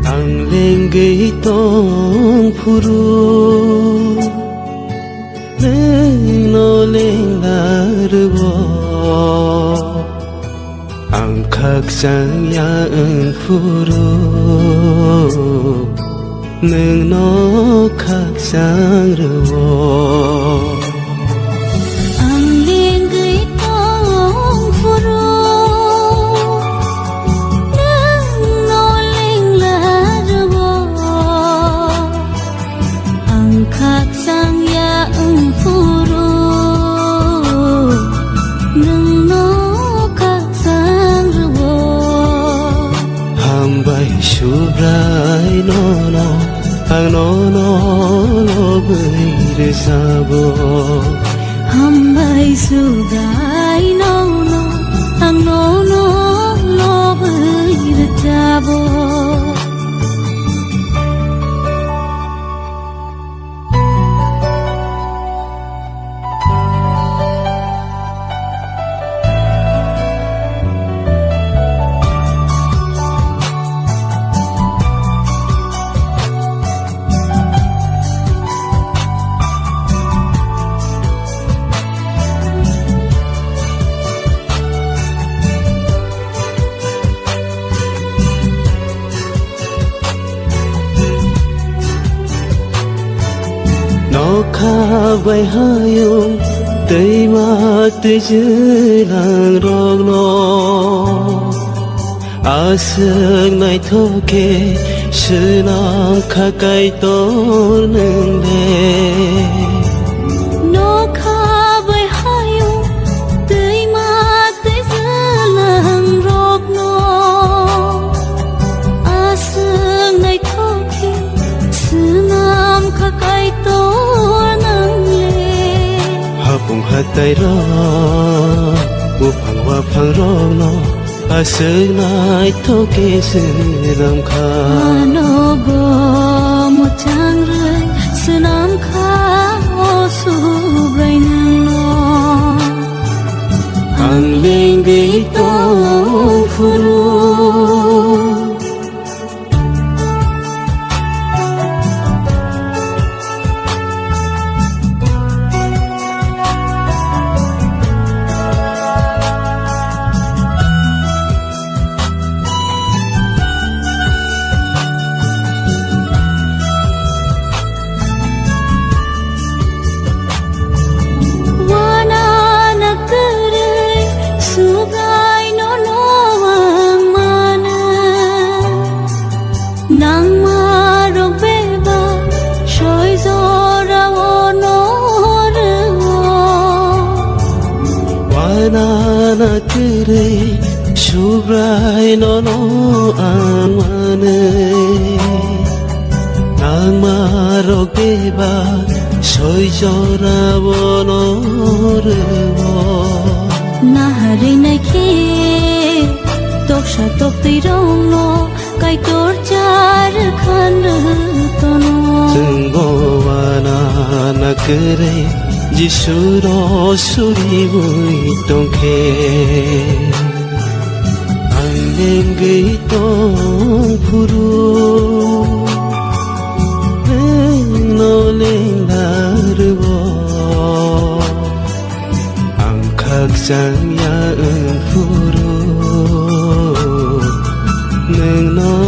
Ang lenggay tong puru Neng noleng larwo Ang kagsang yaeng puru Neng no kagsang rwo Subray nono, ang nono lo bersabo. Hambay subray nono, ang nono lo bersabo. Khawai hayong tây ma tây chữ làng rong no a sương này thô kê sư nam kha cây tổ nương đê no khawai hayong tây ma tây chữ làng rong no a sương này thô kê sư nam kha cây tổ Bung hatai ro, upang wapang rong no, aseng nai toke senam kha. Ano go mo chang rơi, senam kha o subray nang no. Ang lenggay tong puru. Na kere subray nono anwane nang marok beba soy jora bono rewo na hari nai ke tok sha tok ti rong no kai tor char khan tono tungbo wana na kere Jisuro suri vui tongke Ang lenggay tong puru Neng noleng larwo Ang kagsang yaeng puru Neng no